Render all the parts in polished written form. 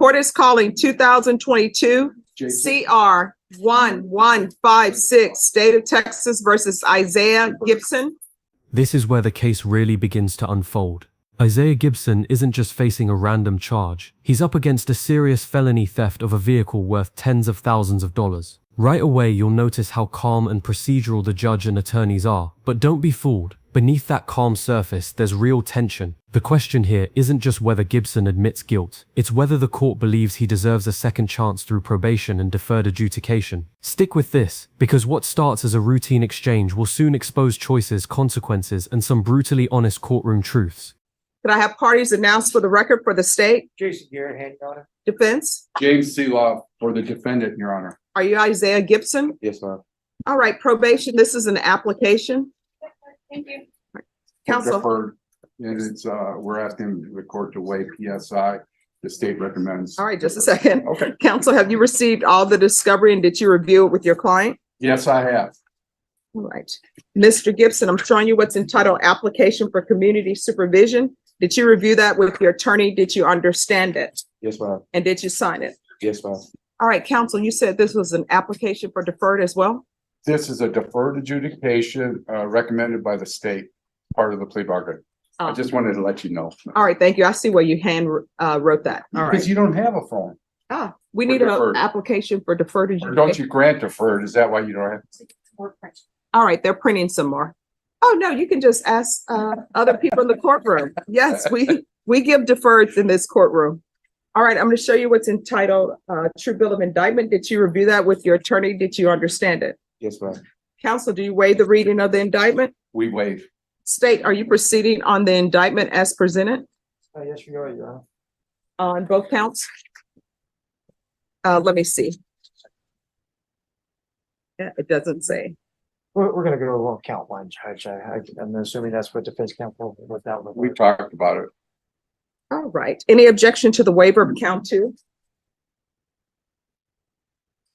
Court is calling 2022 CR 1156, State of Texas versus Isaiah Gibson. This is where the case really begins to unfold. Isaiah Gibson isn't just facing a random charge. He's up against a serious felony theft of a vehicle worth tens of thousands of dollars. Right away, you'll notice how calm and procedural the judge and attorneys are. But don't be fooled. Beneath that calm surface, there's real tension. The question here isn't just whether Gibson admits guilt. It's whether the court believes he deserves a second chance through probation and deferred adjudication. Stick with this, because what starts as a routine exchange will soon expose choices, consequences, and some brutally honest courtroom truths. Could I have parties announced for the record for the state? Jason Garrett, hand daughter. Defense? James Seeloff for the defendant, Your Honor. Are you Isaiah Gibson? Yes, ma'am. All right, probation, this is an application. Thank you. Counsel. Deferred, and it's, we're asking the court to waive PSI. The state recommends. All right, just a second. Okay. Counsel, have you received all the discovery and did you review it with your client? Yes, I have. All right. Mr. Gibson, I'm showing you what's entitled Application for Community Supervision. Did you review that with your attorney? Did you understand it? Yes, ma'am. And did you sign it? Yes, ma'am. All right, counsel, you said this was an application for deferred as well? This is a deferred adjudication recommended by the state, part of the plea bargain. I just wanted to let you know. All right, thank you. I see where you hand wrote that. All Because right. you don't have a phone. We need an deferred. application for deferred Or adjudication. don't you grant deferred? Is that why you don't have? All right, they're printing some more. Oh, no, you can just ask other people in the courtroom. Yes, we give deferreds in this courtroom. All right, I'm going to show you what's entitled True Bill of Indictment. Did you review that with your attorney? Did you understand it? Yes, ma'am. Counsel, do you waive the reading of the indictment? We waive. State, are you proceeding on the indictment as presented Yes, you are, Your Honor. on both counts? Let me see. Yeah, it doesn't say. We're gonna go to one count one, Judge. I'm assuming that's what defense counsel worked out with. We talked about it. All right. Any objection to the waiver of count two?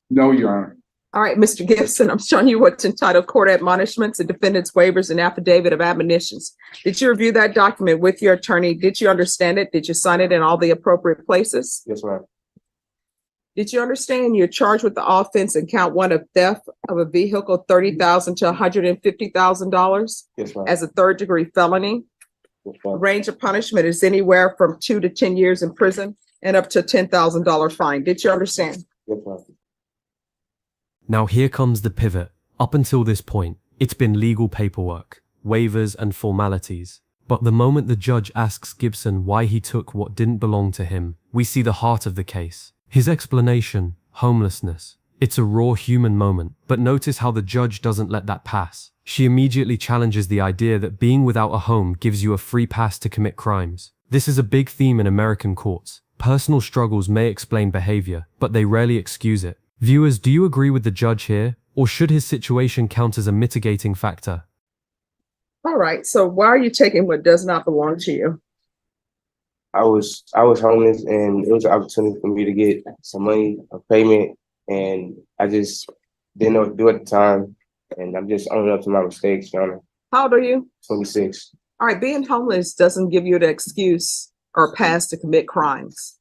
No, Your Honor. All right, Mr. Gibson, I'm showing you what's entitled Court Admonishments and Defendant's Waivers and Affidavit of Admonitions. Did you review that document with your attorney? Did you understand it? Did you sign it in all the appropriate places? Yes, ma'am. Did you understand you're charged with the offense in count one of theft of a vehicle, $30,000 to $150,000 Yes, ma'am. as a third-degree felony? Yes, The ma'am. range of punishment is anywhere from 2 to 10 years in prison and up to a $10,000 fine. Did you understand? Yes, ma'am. Now here comes the pivot. Up until this point, it's been legal paperwork, waivers and formalities. But the moment the judge asks Gibson why he took what didn't belong to him, we see the heart of the case. His explanation, homelessness. It's a raw human moment, but notice how the judge doesn't let that pass. She immediately challenges the idea that being without a home gives you a free pass to commit crimes. This is a big theme in American courts. Personal struggles may explain behavior, but they rarely excuse it. Viewers, do you agree with the judge here, or should his situation count as a mitigating factor? All right, so why are you taking what does not belong to you? I was homeless, and it was an opportunity for me to get some money, a payment, and I just didn't know what to do at the time. And I'm just owning up to my mistakes, Your Honor. How old are you? 26. All right, being homeless doesn't give you the excuse or pass to commit crimes.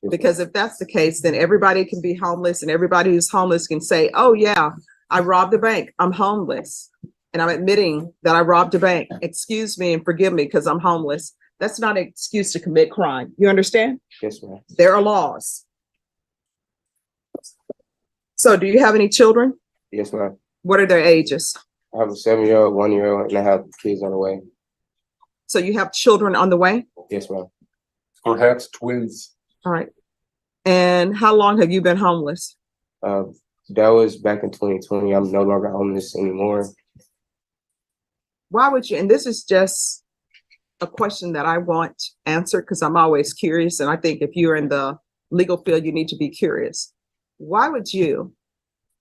Because if that's the case, then everybody can be homeless and everybody who's homeless can say, oh yeah, I robbed a bank, I'm homeless. And I'm admitting that I robbed a bank. Excuse me and forgive me because I'm homeless. That's not an excuse to commit crime. You understand? Yes, ma'am. There are laws. So do you have any children? Yes, ma'am. What are their ages? I have a 7-year-old, 1-year-old, and I have kids on the way. So you have children on the way? Yes, ma'am. Perhaps twins. All right. And how long have you been homeless? That was back in 2020. I'm no longer homeless anymore. Why would you, and this is just a question that I want answered because I'm always curious. And I think if you're in the legal field, you need to be curious. Why would you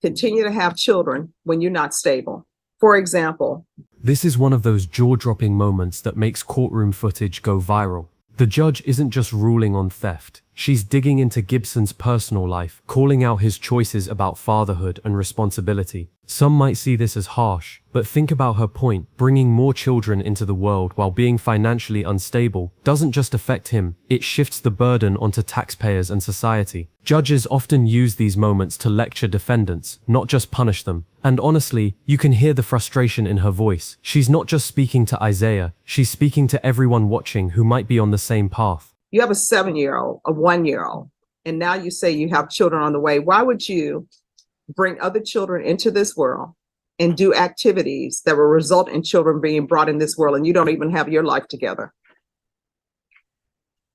continue to have children when you're not stable? For example, This is one of those jaw-dropping moments that makes courtroom footage go viral. The judge isn't just ruling on theft. She's digging into Gibson's personal life, calling out his choices about fatherhood and responsibility. Some might see this as harsh, but think about her point. Bringing more children into the world while being financially unstable doesn't just affect him, it shifts the burden onto taxpayers and society. Judges often use these moments to lecture defendants, not just punish them. And honestly, you can hear the frustration in her voice. She's not just speaking to Isaiah, she's speaking to everyone watching who might be on the same path. You have a 7-year-old, a 1-year-old, and now you say you have children on the way. Why would you bring other children into this world and do activities that will result in children being brought in this world and you don't even have your life together?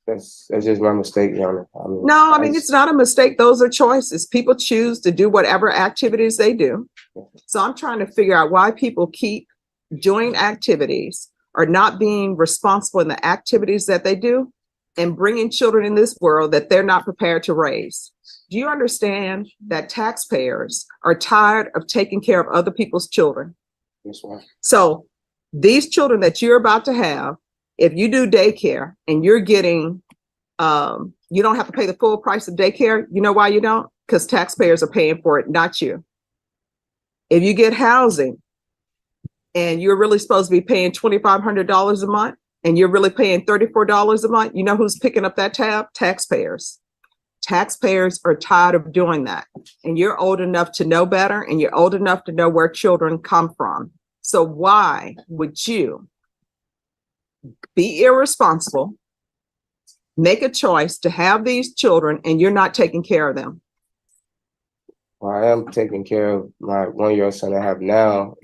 That's just my mistake, Your Honor. No, I mean, it's not a mistake. Those are choices. People choose to do whatever activities they do. So I'm trying to figure out why people keep doing activities or not being responsible in the activities that they do and bringing children in this world that they're not prepared to raise. Do you understand that taxpayers are tired of taking care of other people's children? Yes, ma'am. So these children that you're about to have, if you do daycare and you're getting, you don't have to pay the full price of daycare. You know why you don't? Because taxpayers are paying for it, not you. If you get housing and you're really supposed to be paying $2,500 a month and you're really paying $34 a month, you know who's picking up that tab? Taxpayers. Taxpayers are tired of doing that. And you're old enough to know better and you're old enough to know where children come from. So why would you be irresponsible, make a choice to have these children and you're not taking care of them? Well, I am taking care of my 1-year-old son I have now.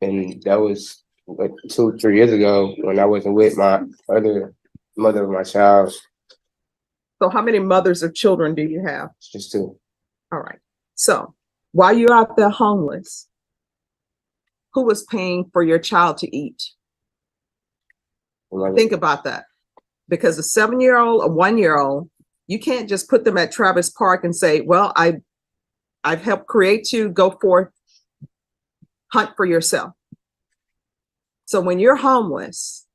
And that was like 2-3 years ago when I wasn't with my other mother of my child. So how many mothers of children do you have? It's just 2. All right. So while you're out there homeless, who was paying for your child to eat? Think about that. Because a 7-year-old, a 1-year-old, you can't just put them at Travis Park and say, well, I've helped create you, go forth, hunt for yourself. So when you're homeless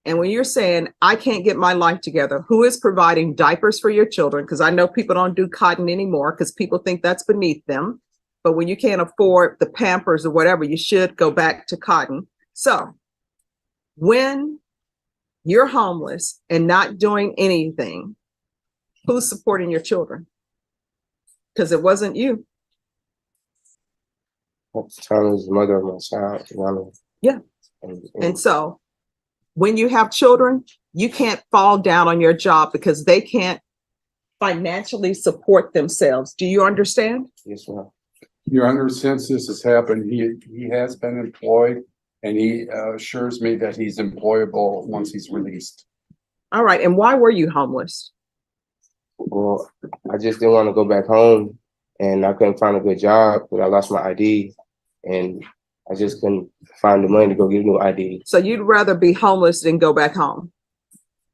and when you're saying, I can't get my life together, who is providing diapers for your children? Because I know people don't do cotton anymore because people think that's beneath them. But when you can't afford the Pampers or whatever, you should go back to cotton. So when you're homeless and not doing anything, who's supporting your children? Because it wasn't you. At the time, it was the mother of my child. You know? Yeah. And so when you have children, you can't fall down on your job because they can't financially support themselves. Do you understand? Yes, ma'am. Your Honor, since this has happened, he has been employed and he assures me that he's employable once he's released. All right. And why were you homeless? Well, I just didn't want to go back home and I couldn't find a good job, but I lost my ID and I just couldn't find the money to go get a new ID. So you'd rather be homeless than go back home?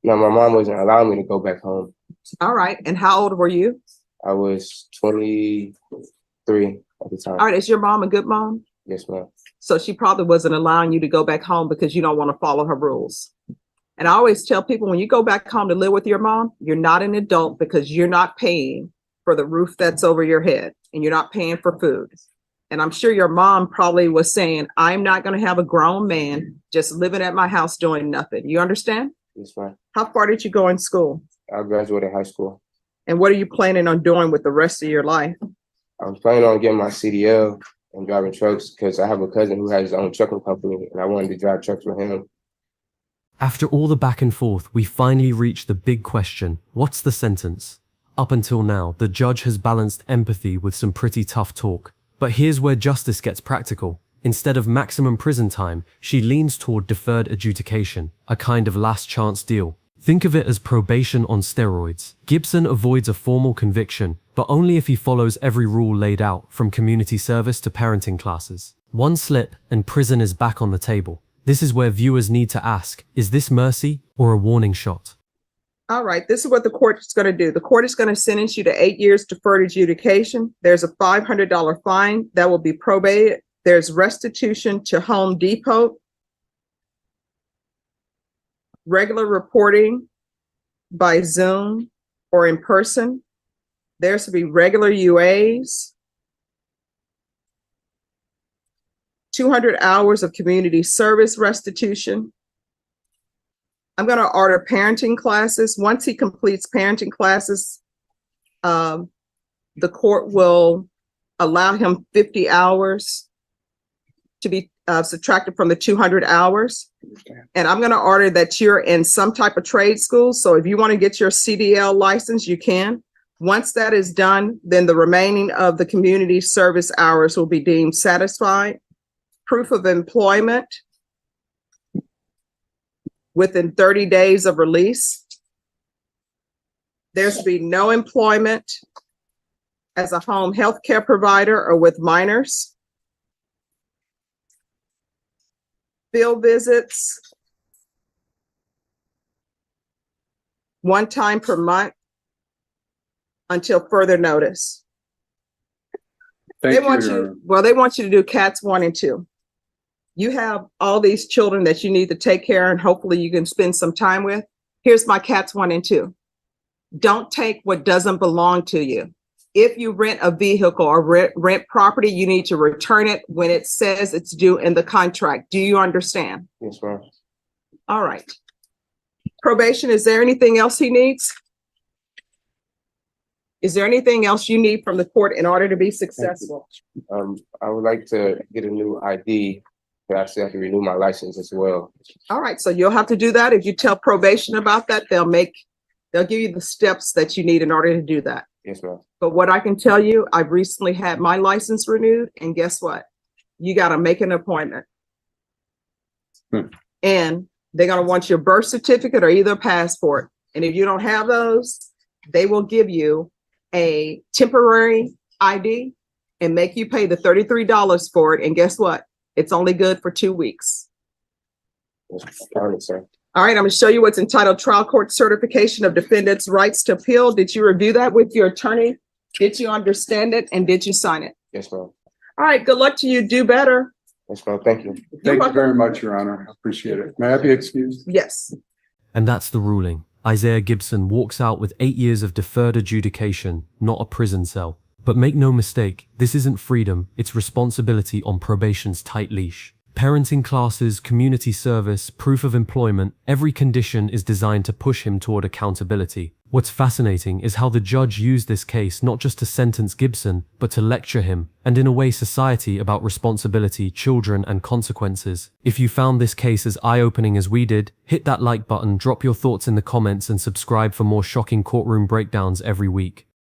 No, my mom wasn't allowing me to go back home. All right. And how old were you? I was 23 at the time. All right. Is your mom a good mom? Yes, ma'am. So she probably wasn't allowing you to go back home because you don't want to follow her rules. And I always tell people, when you go back home to live with your mom, you're not an adult because you're not paying for the roof that's over your head and you're not paying for food. And I'm sure your mom probably was saying, I'm not going to have a grown man just living at my house doing nothing. You understand? Yes, ma'am. How far did you go in school? I graduated high school. And what are you planning on doing with the rest of your life? I'm planning on getting my CDL and driving trucks because I have a cousin who has his own trucking company and I wanted to drive trucks with him. After all the back and forth, we finally reach the big question. What's the sentence? Up until now, the judge has balanced empathy with some pretty tough talk. But here's where justice gets practical. Instead of maximum prison time, she leans toward deferred adjudication, a kind of last chance deal. Think of it as probation on steroids. Gibson avoids a formal conviction, but only if he follows every rule laid out, from community service to parenting classes. One slip and prison is back on the table. This is where viewers need to ask, is this mercy or a warning shot? All right, this is what the court is going to do. The court is going to sentence you to 8 years deferred adjudication. There's a $500 fine that will be probated. There's restitution to Home Depot, regular reporting by Zoom or in person. There's to be regular UAs. 200 hours of community service restitution. I'm going to order parenting classes. Once he completes parenting classes, the court will allow him 50 hours to be subtracted from the 200 hours. And I'm going to order that you're in some type of trade school. So if you want to get your CDL license, you can. Once that is done, then the remaining of the community service hours will be deemed satisfied. Proof of employment within 30 days of release. There's to be no employment as a home health care provider or with minors. Field visits, one time per month until further notice. Thank They you, want Your Honor. you, well, they want you to do cats 1 and 2. You have all these children that you need to take care of, and hopefully you can spend some time with. Here's my cats 1 and 2. Don't take what doesn't belong to you. If you rent a vehicle or rent property, you need to return it when it says it's due in the contract. Do you understand? Yes, ma'am. All right. Probation, is there anything else he needs? Is there anything else you need from the court in order to be successful? I would like to get a new ID, but I still have to renew my license as well. All right, so you'll have to do that. If you tell probation about that, they'll give you the steps that you need in order to do that. Yes, ma'am. But what I can tell you, I've recently had my license renewed, and guess what? You got to make an appointment. And they're going to want your birth certificate or either passport. And if you don't have those, they will give you a temporary ID and make you pay the $33 for it. And guess what? It's only good for 2 weeks. Yes, all right, sir. All right, I'm going to show you what's entitled Trial Court Certification of Defendant's Rights to Appeal. Did you review that with your attorney? Did you understand it? And did you sign it? Yes, ma'am. All right, good luck to you. Do better. Yes, ma'am. Thank you. Thank you very much, Your Honor. I appreciate it. May I be excused? Yes. And that's the ruling. Isaiah Gibson walks out with 8 years of deferred adjudication, not a prison cell. But make no mistake, this isn't freedom, it's responsibility on probation's tight leash. Parenting classes, community service, proof of employment, every condition is designed to push him toward accountability. What's fascinating is how the judge used this case not just to sentence Gibson, but to lecture him, and in a way society about responsibility, children, and consequences. If you found this case as eye-opening as we did, hit that like button, drop your thoughts in the comments, and subscribe for more shocking courtroom breakdowns every week.